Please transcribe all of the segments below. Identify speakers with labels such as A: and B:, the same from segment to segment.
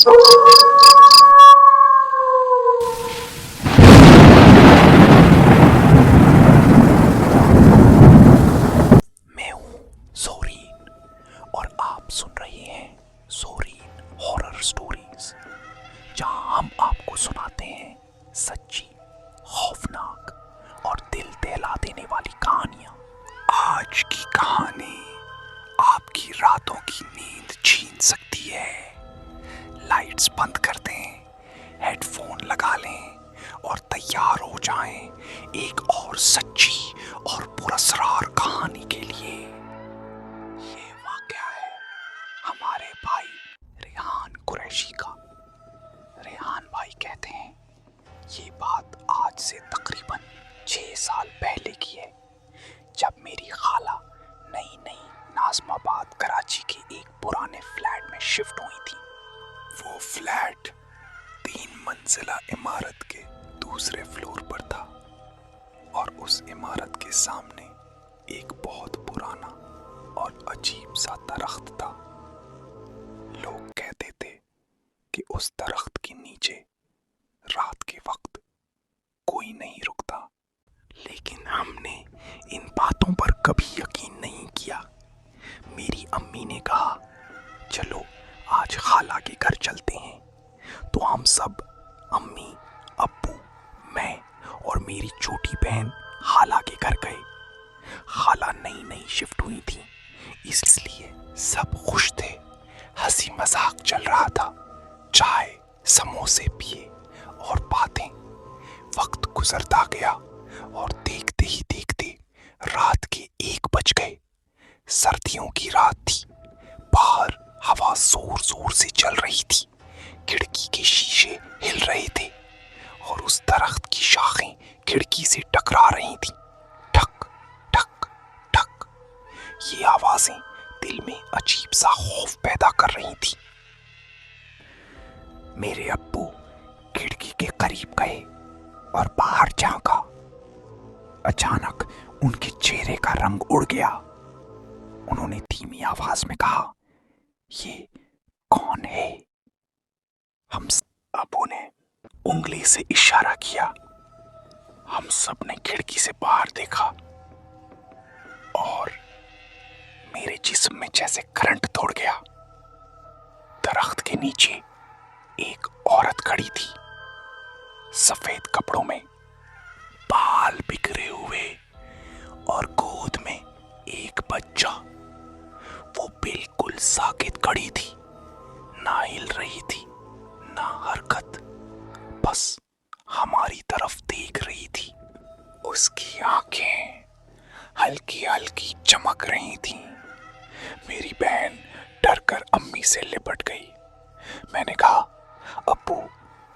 A: मैं हूँ सोरीन और आप सुन रहे हैं सोरीन हॉरर स्टोरीज, जहाँ हम आपको सुनाते हैं सच्ची, खौफनाक और दिल दहला देने वाली कहानियाँ। आज की कहानी आपकी रातों की नींद छीन सकती है। लाइट्स बंद कर दें, हेडफोन लगा लें और तैयार हो जाएं एक और सच्ची और पुरस्कार कहानी के लिए। ये वाकया है हमारे भाई रेहान कुरैशी का। रेहान भाई कहते हैं ये बात आज से तकरीबन 6 साल पहले की है, जब मेरी खाला नई नई नाज़िमाबाद कराची के एक पुराने फ्लैट में शिफ्ट हुई थी। वो फ्लैट 3 मंजिला इमारत के दूसरे फ्लोर पर था और उस इमारत के सामने एक बहुत पुराना और अजीब सा दरख्त था। लोग कहते थे कि उस दरख्त के नीचे रात के वक्त कोई नहीं रुकता, लेकिन हमने इन बातों पर कभी यकीन नहीं किया। मेरी अम्मी ने कहा, चलो आज खाला के घर चलते हैं। तो हम सब, अम्मी, अब्बू, मैं और मेरी छोटी बहन खाला के घर गए। खाला नई नई शिफ्ट हुई थी, इसलिए सब खुश थे। हंसी मजाक चल रहा था, चाय समोसे पिए और बातें। वक्त गुजरता गया और देखते ही देखते रात के 1 बज गए। सर्दियों की रात थी, बाहर हवा जोर जोर से चल रही थी, खिड़की के शीशे हिल रहे थे और उस दरख्त की शाखें खिड़की से टकरा रही थी। ठक ठक ठक, ये आवाजें दिल में अजीब सा खौफ पैदा कर रही थी। मेरे अब्बू खिड़की के करीब गए और बाहर झांका। अचानक उनके चेहरे का रंग उड़ गया। उन्होंने धीमी आवाज में कहा, ये कौन है? अब्बू ने उंगली से इशारा किया। हम सब ने खिड़की से बाहर देखा और मेरे जिस्म में जैसे करंट दौड़ गया। दरख्त के नीचे एक औरत खड़ी थी, सफेद कपड़ों में, बाल बिखरे हुए और गोद में एक बच्चा। वो बिल्कुल साकित खड़ी थी, ना हिल रही थी ना हरकत, बस हमारी तरफ देख रही थी। उसकी आंखें हल्की हल्की चमक रही थीं। मेरी बहन डरकर अम्मी से लिपट गई। मैंने कहा, अब्बू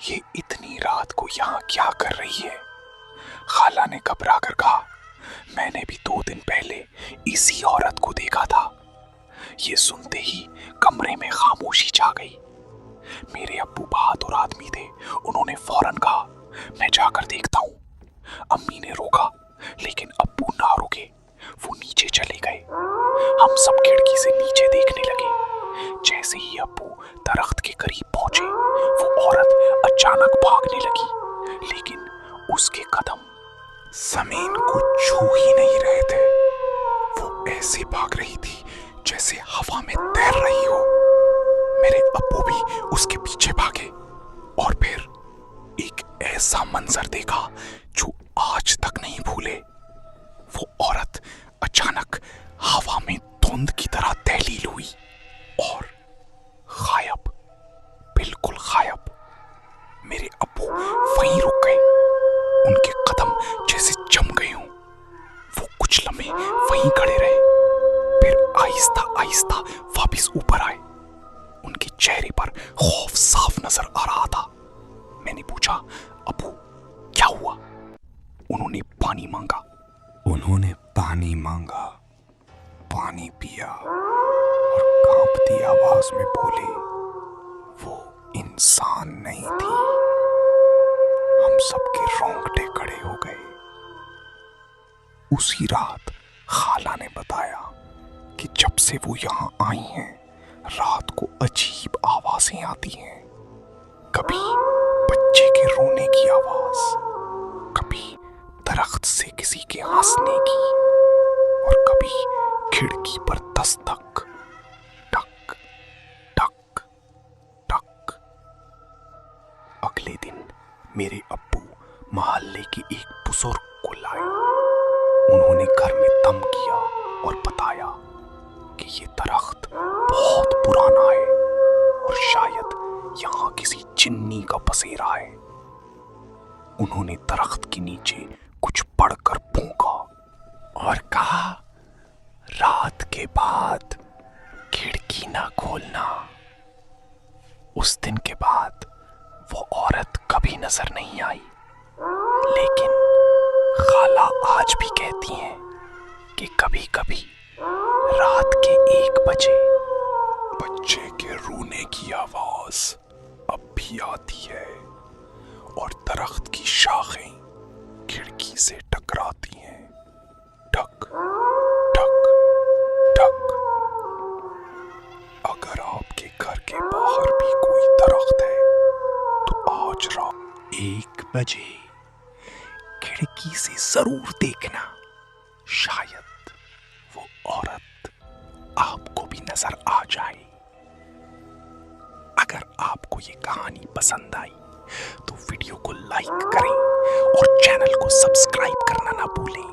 A: ये इतनी रात को यहाँ क्या कर रही है? खाला ने घबरा कर कहा, मैंने भी 2 दिन पहले इसी औरत को देखा था। ये सुनते ही कमरे में खामोशी छा गई। मेरे अब्बू बहादुर आदमी थे, उन्होंने फौरन कहा, मैं जाकर देखता हूँ। अम्मी ने रोका, लेकिन अब्बू ना रुके, वो नीचे चले गए। हम सब खिड़की से नीचे देखने लगे। जैसे ही अब्बू दरख्त के करीब पहुंचे, वो औरत अचानक भागने लगी, लेकिन उसके कदम जमीन को छू ही नहीं रहे थे। वो ऐसे भाग रही थी जैसे हवा में तैर रही हो। मेरे अब्बू भी उसके पीछे भागे और फिर एक ऐसा मंजर देखा जो आज तक नहीं भूले। वो औरत अचानक हवा में धुंध की तरह तहलील हुई और गायब, बिल्कुल गायब। मेरे अब्बू वहीं रुक गए, उनके कदम जैसे जम गए हों। वो कुछ लम्हे वहीं खड़े रहे, फिर आहिस्ता आहिस्ता वापस ऊपर आए। उनके चेहरे पर खौफ साफ नजर आ रहा था। मैंने पूछा, अब्बू क्या हुआ? उन्होंने पानी मांगा। पानी पिया और कांपती आवाज में बोले, वो इंसान नहीं थी। हम सबके रोंगटे खड़े हो गए। उसी रात खाला ने बताया कि जब से वो यहाँ आई हैं, रात को अजीब आवाजें आती हैं। کبھی بچے کے رونے کی آواز، کبھی درخت سے کسی کے ہنسنے کی، اور کبھی کھڑکی پر دستک، ٹک ٹک ٹک۔ اگلے دن میرے ابو محلے کے ایک بزرگ کو لائے۔ انہوں نے گھر میں دم کیا اور بتایا کہ یہ درخت بہت پرانا ہے اور شاید یہاں کسی جنی کا بسیرا ہے۔ انہوں نے درخت کے نیچے کچھ پڑھ کر پھونکا اور کہا، رات کے بعد کھڑکی نہ کھولنا۔ اس دن کے بعد وہ عورت کبھی نظر نہیں آئی، لیکن خالہ آج بھی کہتی ہیں کہ کبھی کبھی رات کے 1 بجے بچے کے رونے کی آواز اب بھی آتی ہے اور درخت کی شاخیں کھڑکی سے ٹکراتی ہیں، ٹک ٹک ٹک۔ اگر آپ کے گھر کے باہر بھی کوئی درخت ہے تو آج رات 1 بجے کھڑکی سے ضرور دیکھنا، شاید وہ عورت آپ کو بھی نظر آ جائے۔ اگر آپ کو یہ کہانی پسند آئی تو ویڈیو کو لائک کریں اور چینل کو سبسکرائب کرنا نہ بھولیں۔